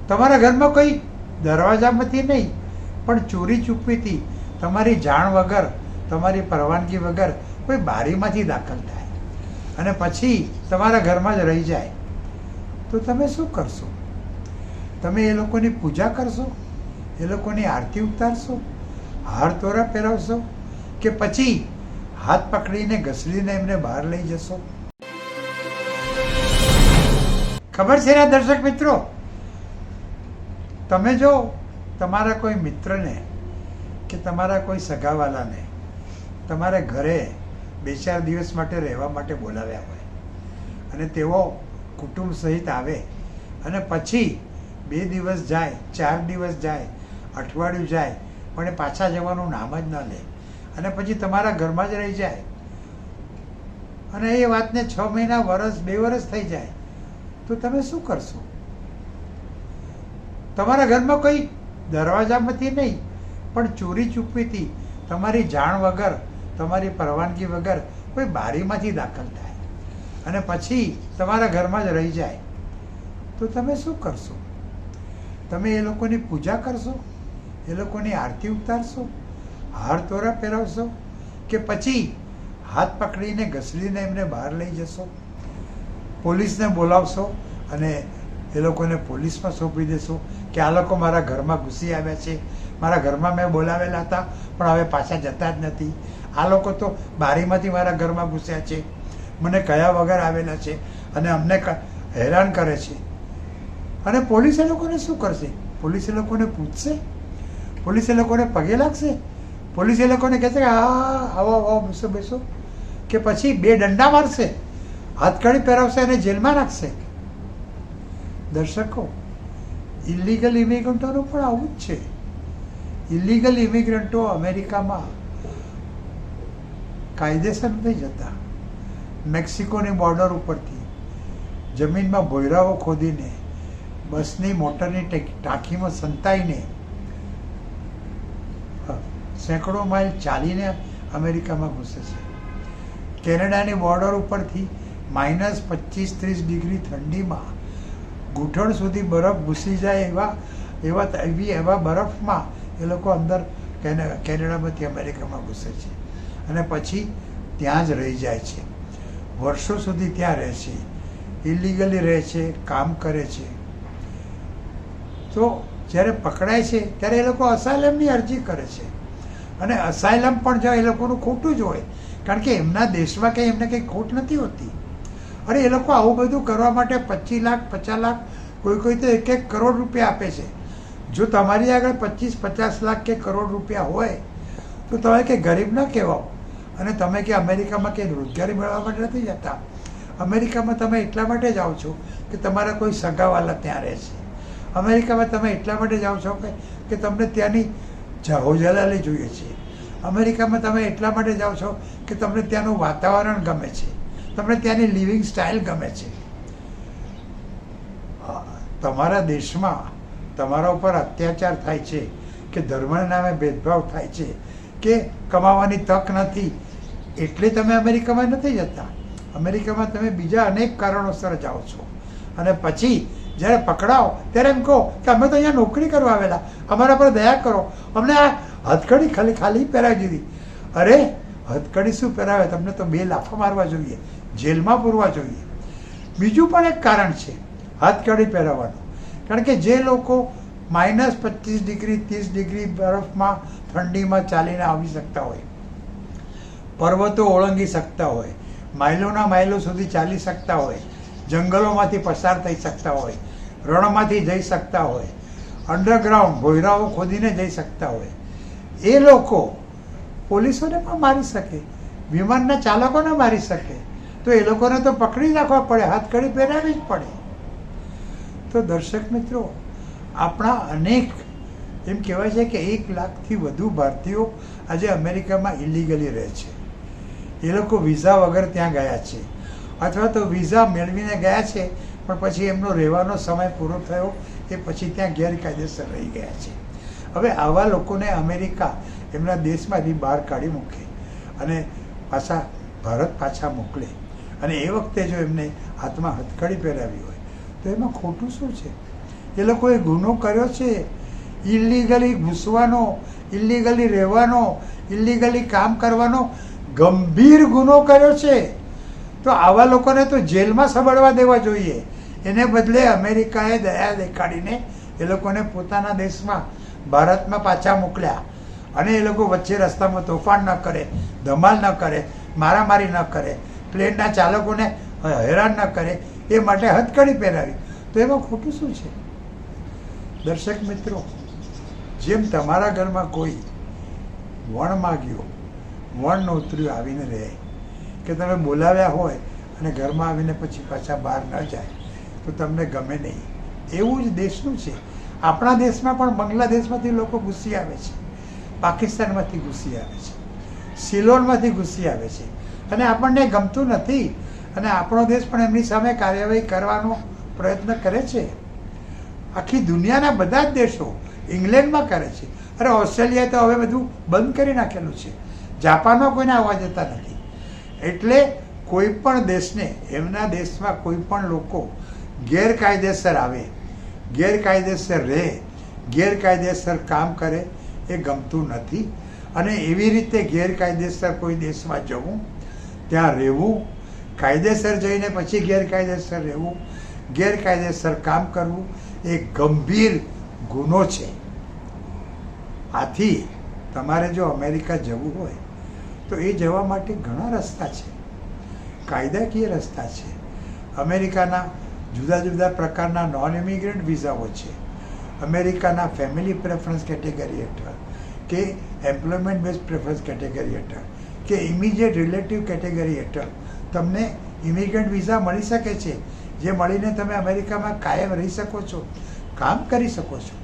તમારા ઘરમાં કોઈ દરવાજામાંથી નહીં પણ ચોરી ચૂકવીથી તમારી જાણ વગર, તમારી પરવાનગી વગર કોઈ બારીમાંથી દાખલ થાય અને પછી તમારા ઘરમાં જ રહી જાય, તો તમે શું કરશો? તમે એ લોકોની પૂજા કરશો? એ લોકોની આરતી ઉતારશો? હાર તોરા પહેરાવશો? કે પછી હાથ પકડીને ઘસડીને એમને બહાર લઈ જશો? ખબર છે ને દર્શક મિત્રો, તમે જો તમારા કોઈ મિત્રને કે તમારા કોઈ સગાવાલાને તમારા ઘરે 2-4 દિવસ માટે રહેવા માટે બોલાવ્યા હોય અને તેઓ કુટુંબ સહિત આવે અને પછી 2 દિવસ જાય, 4 દિવસ જાય, અઠવાડિયું જાય, પણ એ પાછા જવાનું નામ જ ન લે અને પછી તમારા ઘરમાં જ રહી જાય અને એ વાતને 6 મહિના, વર્ષ, 2 વર્ષ થઈ જાય, તો તમે શું કરશો? તમારા ઘરમાં કોઈ દરવાજામાંથી નહીં પણ ચોરી ચૂકવીથી તમારી જાણ વગર, તમારી પરવાનગી વગર કોઈ બારીમાંથી દાખલ થાય અને પછી તમારા ઘરમાં જ રહી જાય, તો તમે શું કરશો? તમે એ લોકોની પૂજા કરશો? એ લોકોની આરતી ઉતારશો? હાર તોરા પહેરાવશો? કે પછી હાથ પકડીને ઘસડીને એમને બહાર લઈ જશો? પોલીસને બોલાવશો અને એ લોકોને પોલીસમાં સોંપી દેશો કે આ લોકો મારા ઘરમાં ઘૂસી આવ્યા છે, મારા ઘરમાં મેં બોલાવેલા હતા પણ હવે પાછા જતા જ નથી, આ લોકો તો બારીમાંથી મારા ઘરમાં ઘૂસ્યા છે, મને કયા વગર આવેલા છે અને અમને હેરાન કરે છે. અને પોલીસ એ લોકોને શું કરશે? પોલીસ એ લોકોને પૂછશે? પોલીસ એ લોકોને પગે લાગશે? પોલીસ એ લોકોને કહેશે કે હા આવો આવો, બેસો બેસો? કે પછી 2 દંડા મારશે, હાથકડી પહેરાવશે અને જેલમાં નાખશે? દર્શકો, ઇલીગલ ઇમિગ્રન્ટોનું પણ આવું જ છે. ઇલીગલ ઇમિગ્રન્ટો અમેરિકામાં કાયદેસર નથી જતા. મેક્સિકોની બોર્ડર ઉપરથી જમીનમાં ભોયરાઓ ખોદીને, બસની મોટરની ટાંકીમાં સંતાઈને સેંકડો માઇલ ચાલીને અમેરિકામાં ઘૂસે છે. કેનેડાની બોર્ડર ઉપરથી -25-30 ડિગ્રી ઠંડીમાં ઘૂંટણ સુધી બરફ ઘૂસી જાય એવા બરફમાં એ લોકો અંદર કેનેડામાંથી અમેરિકામાં ઘૂસે છે અને પછી ત્યાં જ રહી જાય છે. વર્ષો સુધી ત્યાં રહે છે, ઇલીગલી રહે છે, કામ કરે છે. તો જ્યારે પકડાય છે ત્યારે એ લોકો અસાયલમની અરજી કરે છે અને અસાયલમ પણ જો એ લોકોનું ખોટું જ હોય, કારણ કે એમના દેશમાં કંઈ એમને કંઈ ખોટ નથી હોતી. અરે એ લોકો આવું બધું કરવા માટે 25 લાખ, 50 લાખ, કોઈ તો 1-1 કરોડ રૂપિયા આપે છે. જો તમારી આગળ 25-50 લાખ કે કરોડ રૂપિયા હોય તો તમે કે ગરીબ ન કહેવાઓ અને તમે કે અમેરિકામાં કે રોજગારી મેળવવા માટે નથી જતા. અમેરિકામાં તમે એટલા માટે જાઓ છો કે તમારા કોઈ સગાવાલા ત્યાં રહે છે. અમેરિકામાં તમે એટલા માટે જાઓ છો કે તમને ત્યાંની જાહોજલાલી જોઈએ છે. અમેરિકામાં તમે એટલા માટે જાઓ છો કે તમને ત્યાંનું વાતાવરણ ગમે છે, તમને ત્યાંની લિવિંગ સ્ટાઇલ ગમે છે. તમારા દેશમાં તમારા ઉપર અત્યાચાર થાય છે કે ધર્મના નામે ભેદભાવ થાય છે કે કમાવાની તક નથી, એટલે તમે અમેરિકામાં નથી જતા. અમેરિકામાં તમે બીજા અનેક કારણોસર જાઓ છો અને પછી જ્યારે પકડાઓ ત્યારે એમ કહો કે અમે તો અહીંયા નોકરી કરવા આવેલા, અમારા પર દયા કરો, અમને આ હથકડી ખાલી પહેરાવી દીધી. અરે હથકડી શું પહેરાવે? તમને તો 2 લાફા મારવા જોઈએ, જેલમાં પૂરવા જોઈએ. બીજું પણ એક કારણ છે હથકડી પહેરાવવાનું, કારણ કે જે લોકો -25 ડિગ્રી, 30 ડિગ્રી બરફમાં, ઠંડીમાં ચાલીને આવી શકતા હોય, પર્વતો ઓળંગી શકતા હોય, માઇલોના માઇલો સુધી ચાલી શકતા હોય, જંગલોમાંથી પસાર થઈ શકતા હોય, રણમાંથી જઈ શકતા હોય, અંડરગ્રાઉન્ડ ભોયરાઓ ખોદીને જઈ શકતા હોય, એ લોકો પોલીસોને પણ મારી શકે, વિમાનના ચાલકોને મારી શકે, તો એ લોકોને તો પકડી રાખવા પડે, હાથકડી પહેરાવી જ પડે. તો દર્શક મિત્રો, આપણા અનેક, એમ કહેવાય છે કે 1 લાખથી વધુ ભારતીયો આજે અમેરિકામાં ઇલીગલી રહે છે. એ લોકો વિઝા વગર ત્યાં ગયા છે અથવા તો વિઝા મેળવીને ગયા છે પણ પછી એમનો રહેવાનો સમય પૂરો થયો એ પછી ત્યાં ગેરકાયદેસર રહી ગયા છે. હવે આવા લોકોને અમેરિકા એમના દેશમાંથી બહાર કાઢી મૂકે અને ભારત પાછા મોકલે અને એ વખતે જો એમને હાથમાં હથકડી પહેરાવી હોય તો એમાં ખોટું શું છે? એ લોકોએ ગુનો કર્યો છે. ઇલીગલી ઘૂસવાનો, ઇલીગલી રહેવાનો, ઇલીગલી કામ કરવાનો ગંભીર ગુનો કર્યો છે. તો આવા લોકોને તો જેલમાં સબડવા દેવા જોઈએ. એને બદલે અમેરિકાએ દયા દેખાડીને એ લોકોને પોતાના દેશમાં ભારતમાં પાછા મોકલ્યા અને એ લોકો વચ્ચે રસ્તામાં તોફાન ન કરે, ધમાલ ન કરે, મારામારી ન કરે, પ્લેનના ચાલકોને હેરાન ન કરે, એ માટે હથકડી પહેરાવી. તો એમાં ખોટું શું છે? દર્શક મિત્રો, જેમ તમારા ઘરમાં કોઈ વણ માગ્યો, વણ નોતર્યું આવીને રહે, કે તમે બોલાવ્યા હોય અને ઘરમાં આવીને પછી પાછા બહાર ન જાય તો તમને ગમે નહીં. એવું જ દેશનું છે. આપણા દેશમાં પણ બાંગ્લાદેશમાંથી લોકો ઘૂસી આવે છે, પાકિસ્તાનમાંથી ઘૂસી આવે છે, સિલોનમાંથી ઘૂસી આવે છે અને આપણને ગમતું નથી. અને આપણો દેશ પણ એમની સામે કાર્યવાહી કરવાનો પ્રયત્ન કરે છે. આખી દુનિયાના બધા જ દેશો, ઇંગ્લેન્ડમાં કરે છે. અરે ઓસ્ટ્રેલિયાએ તો હવે બધું બંધ કરી નાખેલું છે. જાપાનમાં કોઈને આવવા જતા નથી. એટલે કોઈ પણ દેશને, એમના દેશમાં કોઈ પણ લોકો ગેરકાયદેસર આવે, ગેરકાયદેસર રહે, ગેરકાયદેસર કામ કરે એ ગમતું નથી. અને એવી રીતે ગેરકાયદેસર કોઈ દેશમાં જવું, ત્યાં રહેવું, કાયદેસર જઈને પછી ગેરકાયદેસર રહેવું, ગેરકાયદેસર કામ કરવું એ ગંભીર ગુનો છે. આથી તમારે જો અમેરિકા જવું હોય તો એ જવા માટે ઘણા રસ્તા છે, કાયદાકીય રસ્તા છે. અમેરિકાના જુદા જુદા પ્રકારના નોન ઇમિગ્રન્ટ વિઝાઓ છે. અમેરિકાના ફેમિલી પ્રેફરન્સ કેટેગરી હેઠળ, કે એમ્પ્લોયમેન્ટ બેઝ પ્રેફરન્સ કેટેગરી હેઠળ, કે ઇમિડિયેટ રિલેટિવ કેટેગરી હેઠળ તમને ઇમિગ્રન્ટ વિઝા મળી શકે છે, જે મળીને તમે અમેરિકામાં કાયમ રહી શકો છો, કામ કરી શકો છો.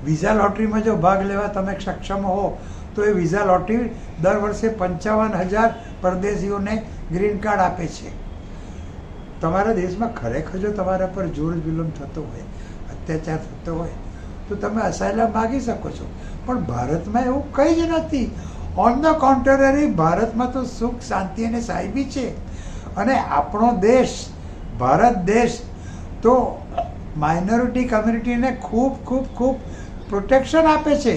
વિઝા લોટરીમાં જો ભાગ લેવા તમે સક્ષમ હો તો એ વિઝા લોટરી દર વર્ષે 55,000 પરદેશીઓને ગ્રીન કાર્ડ આપે છે. તમારા દેશમાં ખરેખર જો તમારા પર જોર જુલમ થતો હોય, અત્યાચાર થતો હોય તો તમે અસાયલમ માગી શકો છો. પણ ભારતમાં એવું કંઈ જ નથી. ઓન ધ કોન્ટ્રરી, ભારતમાં તો સુખ, શાંતિ અને સાહેબી છે. અને આપણો દેશ, ભારત દેશ તો માઇનોરિટી કમ્યુનિટીને ખૂબ ખૂબ ખૂબ પ્રોટેક્શન આપે છે.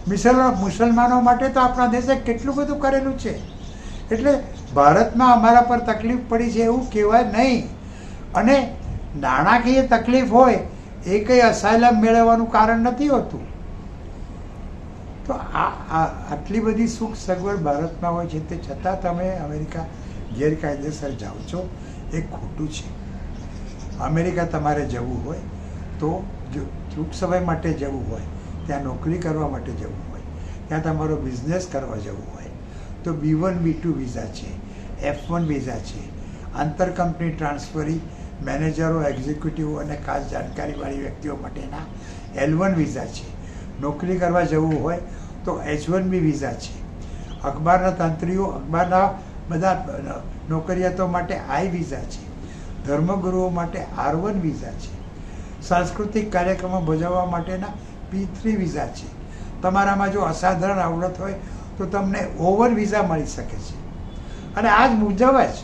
મુસલમાનો માટે તો આપણા દેશે કેટલું બધું કરેલું છે. એટલે ભારતમાં અમારા પર તકલીફ પડી છે એવું કહેવાય નહીં. અને નાણાકીય તકલીફ હોય એ કંઈ અસાયલમ મેળવવાનું કારણ નથી હોતું. તો આટલી બધી સુખ સગવડ ભારતમાં હોય છે, તે છતાં તમે અમેરિકા ગેરકાયદેસર જાઓ છો, એ ખોટું છે. અમેરિકા તમારે જવું હોય તો જો ટૂંક સમય માટે જવું હોય, ત્યાં નોકરી કરવા માટે જવું હોય, ત્યાં તમારો બિઝનેસ કરવા જવું હોય તો B1 B2 વિઝા છે, F1 વિઝા છે. આંતર કંપની ટ્રાન્સફરી, મેનેજરો, એક્ઝિક્યુટિવ અને ખાસ જાણકારીવાળી વ્યક્તિઓ માટેના L1 વિઝા છે. નોકરી કરવા જવું હોય તો H1B વિઝા છે. અખબારના તંત્રીઓ, અખબારના બધા નોકરિયાતો માટે I વિઝા છે. ધર્મગુરુઓ માટે R1 વિઝા છે. સાંસ્કૃતિક કાર્યક્રમો ભજવવા માટેના P3 વિઝા છે. તમારામાં જો અસાધારણ આવડત હોય તો તમને O1 વિઝા મળી શકે છે. અને આ જ મુજબ જ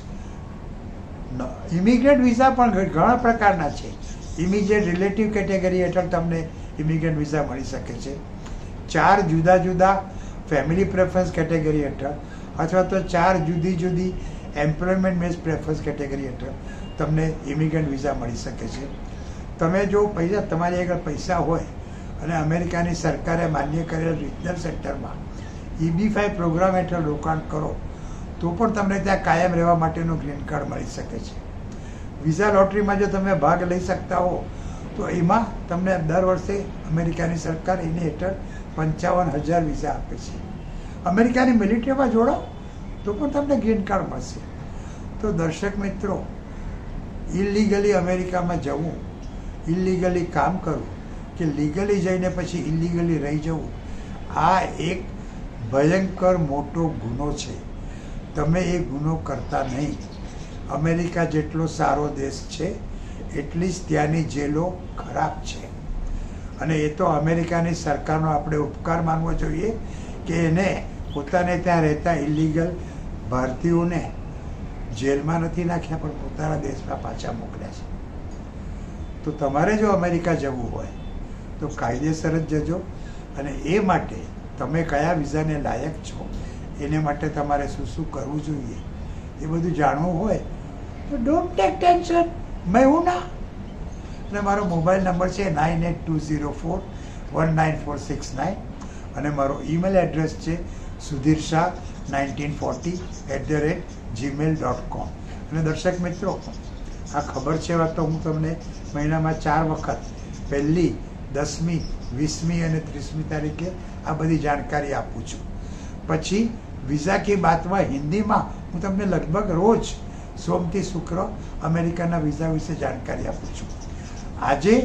ઇમિગ્રન્ટ વિઝા પણ ઘણા પ્રકારના છે. ઇમિડિયેટ રિલેટિવ કેટેગરી હેઠળ તમને ઇમિગ્રન્ટ વિઝા મળી શકે છે. 4 જુદા જુદા ફેમિલી પ્રેફરન્સ કેટેગરી હેઠળ અથવા તો 4 જુદી જુદી એમ્પ્લોયમેન્ટ બેઝ પ્રેફરન્સ કેટેગરી હેઠળ તમને ઇમિગ્રન્ટ વિઝા મળી શકે છે. તમે જો તમારી આગળ પૈસા હોય અને અમેરિકાની સરકારે માન્ય કરેલ રિજનલ સેન્ટરમાં EB-5 પ્રોગ્રામ હેઠળ રોકાણ કરો તો પણ તમને ત્યાં કાયમ રહેવા માટેનું ગ્રીન કાર્ડ મળી શકે છે. વિઝા લોટરીમાં જો તમે ભાગ લઈ શકતા હો તો એમાં તમને દર વર્ષે અમેરિકાની સરકાર એની હેઠળ 55,000 વિઝા આપે છે. અમેરિકાની મિલિટરીમાં જોડો તો પણ તમને ગ્રીન કાર્ડ મળશે. તો દર્શક મિત્રો, ઇલીગલી અમેરિકામાં જવું, ઇલીગલી કામ કરવું કે લીગલી જઈને પછી ઇલીગલી રહી જવું, આ એક ભયંકર મોટો ગુનો છે. તમે એ ગુનો કરતા નહીં. અમેરિકા જેટલો સારો દેશ છે એટલી જ ત્યાંની જેલો ખરાબ છે. અને એ તો અમેરિકાની સરકારનો આપણે ઉપકાર માનવો જોઈએ કે એને પોતાને ત્યાં રહેતા ઇલીગલ ભારતીયોને જેલમાં નથી નાખ્યા પણ પોતાના દેશમાં પાછા મોકલ્યા છે. તો તમારે જો અમેરિકા જવું હોય તો કાયદેસર જ જજો. અને એ માટે તમે કયા વિઝાને લાયક છો, એને માટે તમારે શું શું કરવું જોઈએ એ બધું જાણવું હોય તો ડોન્ટ ટેક ટેન્શન, મેં હું ના. અને મારો મોબાઈલ નંબર છે 9820419469 અને મારો ઈમેલ એડ્રેસ છે sudhirshah1940@gmail.com. અને દર્શક મિત્રો, આ ખબર છે વાત તો હું તમને મહિનામાં 4 વખત 1લી, 10મી, 20મી અને 30મી તારીખે આ બધી જાણકારી આપું છું. પછી વિઝા કી બાતમાં હિન્દીમાં હું તમને લગભગ રોજ સોમથી શુક્ર અમેરિકાના વિઝા વિશે જાણકારી આપું છું. આજે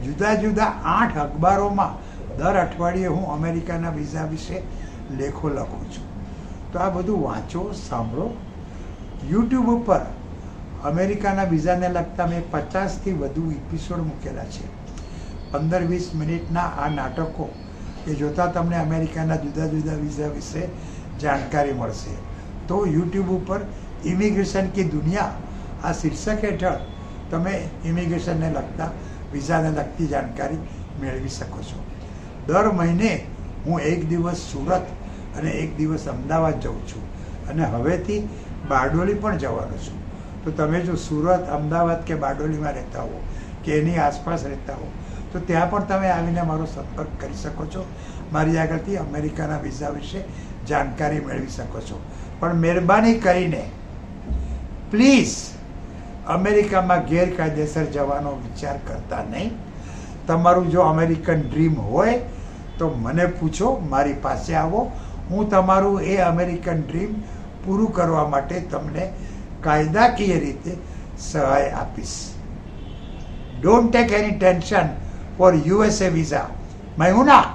જુદા જુદા 8 અખબારોમાં દર અઠવાડિયે હું અમેરિકાના વિઝા વિશે લેખો લખું છું. તો આ બધું વાંચો, સાંભળો. યુટ્યુબ ઉપર અમેરિકાના વિઝાને લગતા મેં 50થી વધુ એપિસોડ મૂકેલા છે. 15-20 મિનિટના આ નાટકો એ જોતાં તમને અમેરિકાના જુદા જુદા વિઝા વિશે જાણકારી મળશે. તો યુટ્યુબ ઉપર ઇમિગ્રેશન કી દુનિયા આ શીર્ષક હેઠળ તમે ઇમિગ્રેશનને લગતા વિઝાને લગતી જાણકારી મેળવી શકો છો. દર મહિને હું 1 દિવસ સુરત અને 1 દિવસ અમદાવાદ જાઉં છું અને હવેથી બારડોલી પણ જવાનો છું. તો તમે જો સુરત, અમદાવાદ કે બારડોલીમાં રહેતા હો કે એની આસપાસ રહેતા હો તો ત્યાં પણ તમે આવીને મારો સંપર્ક કરી શકો છો. મારી આગળથી અમેરિકાના વિઝા વિશે જાણકારી મેળવી શકો છો. પણ મહેરબાની કરીને પ્લીઝ અમેરિકામાં ગેરકાયદેસર જવાનો વિચાર કરતા નહીં. તમારું જો અમેરિકન ડ્રીમ હોય તો મને પૂછો, મારી પાસે આવો. હું તમારું એ અમેરિકન ડ્રીમ પૂરું કરવા માટે તમને કાયદાકીય રીતે સહાય આપીશ. Don't take any tension for USA visa. મેં હું ના